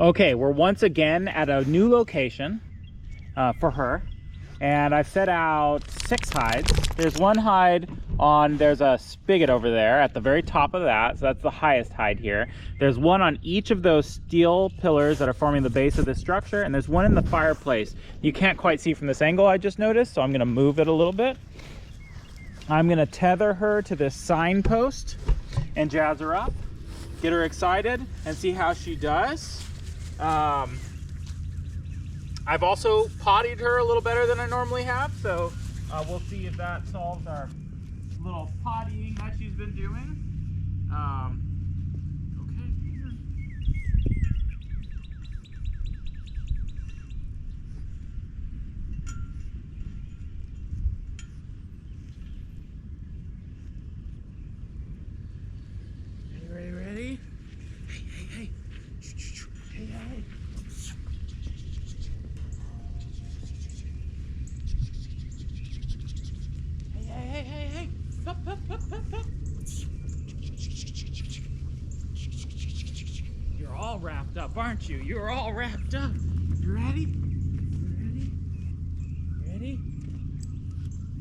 Okay, we're once again at a new location for her, and I've set out 6 hides. There's one hide there's a spigot over there at the very top of that, so that's the highest hide here. There's one on each of those steel pillars that are forming the base of this structure, and there's one in the fireplace. You can't quite see from this angle, I just noticed, so I'm gonna move it a little bit. I'm gonna tether her to this signpost and jazz her up, get her excited, and see how she does. I've also pottied her a little better than I normally have, so we'll see if that solves our little pottying that she's been doing. Okay. Ready? Hey. Hey. Hey. Up. You're all wrapped up, aren't you? You're all wrapped up. You ready? Ready?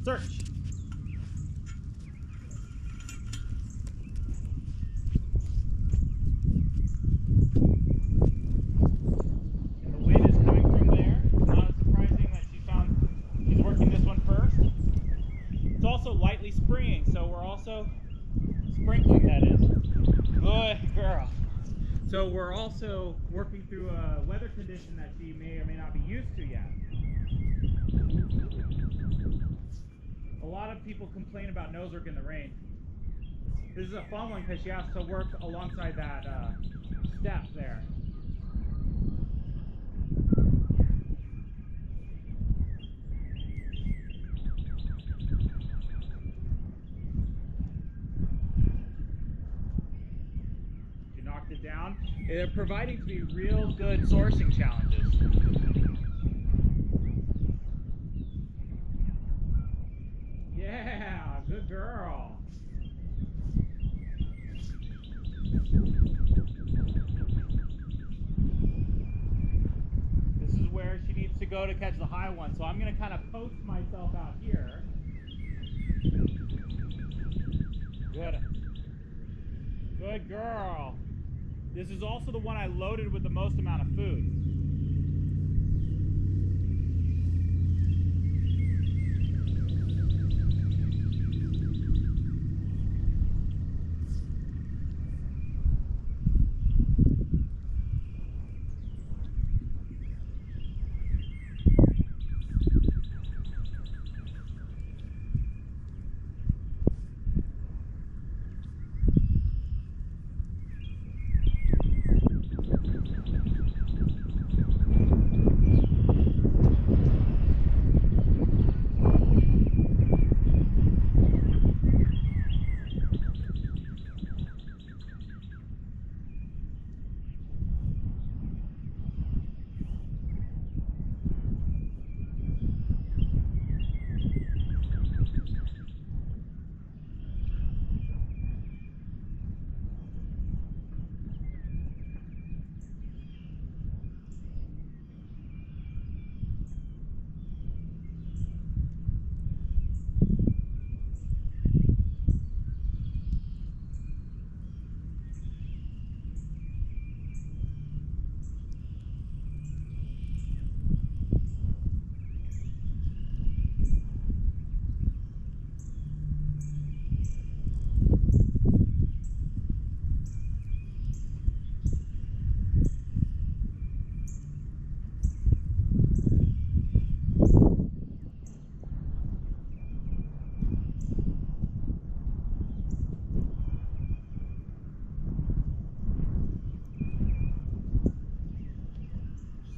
Search. And the wind is coming from there. Not surprising that she's working this one first. It's also lightly springing, so we're also sprinkling, that is. Good girl. So we're also working through a weather condition that she may or may not be used to yet. A lot of people complain about nose work in the rain. This is a fun one because she has to work alongside that step there. It down. They're providing to be real good sourcing challenges. Yeah, good girl. This is where she needs to go to catch the high one, so I'm going to kind of post myself out here. Good girl. This is also the one I loaded with the most amount of food.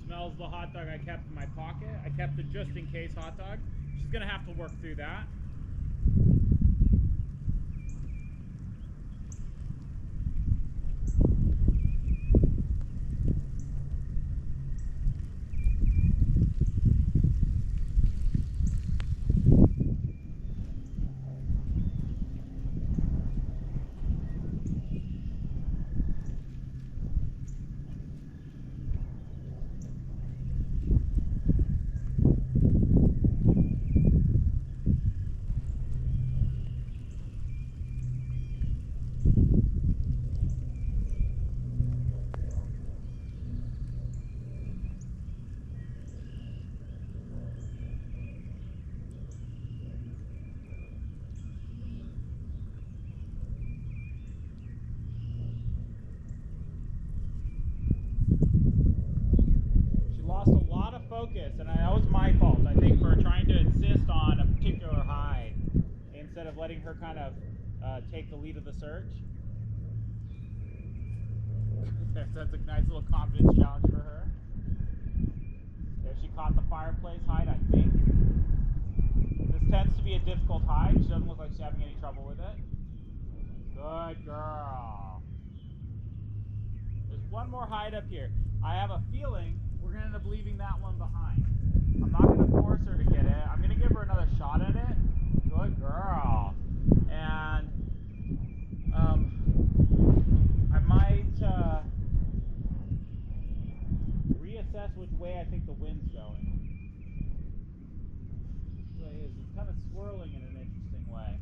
Smells the hot dog I kept in my pocket. I kept the just in case hot dog. She's gonna have to work through that. focus, and that was my fault, I think, for trying to insist on a particular hide instead of letting her kind of take the lead of the search. That's a nice little confidence challenge for her. There, she caught the fireplace hide, I think. This tends to be a difficult hide. She doesn't look like she's having any trouble with it. Good girl. There's one more hide up here. I have a feeling we're going to end up leaving that one behind. I'm not going to force her to get it. I'm going to give her another shot at it. Good girl. And I might reassess which way I think the wind's going. It's kind of swirling in an interesting way.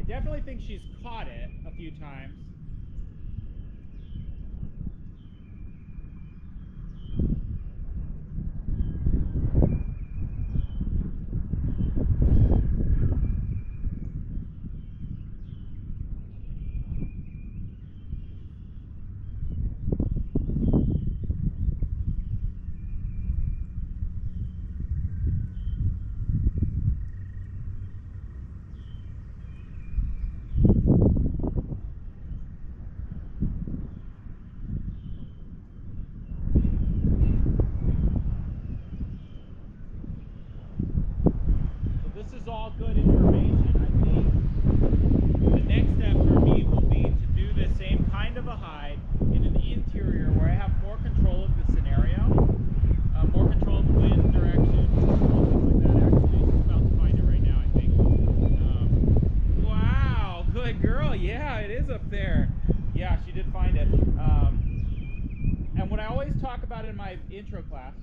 Definitely think she's caught it a few times. This is all good information. I think the next step for me will be to do the same kind of a hide in an interior where I have more control of the scenario, more control of the wind direction, things like that. Actually, she's about to find it right now, I think. Wow, good girl. Yeah, it is up there. Yeah, she did find it. And what I always talk about in my intro class,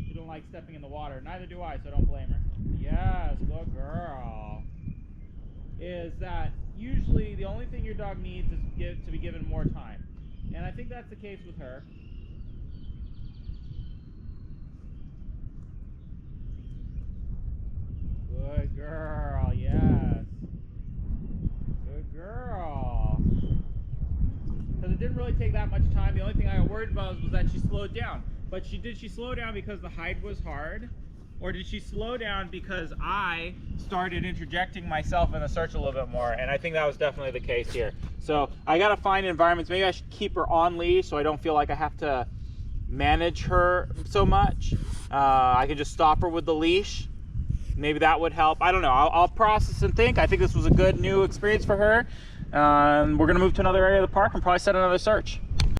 you don't like stepping in the water, neither do I, so don't blame her. Yes, good girl. Is that usually the only thing your dog needs is to be given more time. And I think that's the case with her. Good girl, yes. Good girl. Because it didn't really take that much time. The only thing I got worried about was that she slowed down. But did she slow down because the hide was hard? Or did she slow down because I started interjecting myself in the search a little bit more? And I think that was definitely the case here. So I gotta find environments. Maybe I should keep her on leash so I don't feel like I have to manage her so much. I can just stop her with the leash. Maybe that would help. I don't know. I'll process and think. I think this was a good new experience for her. We're gonna move to another area of the park and probably set another search.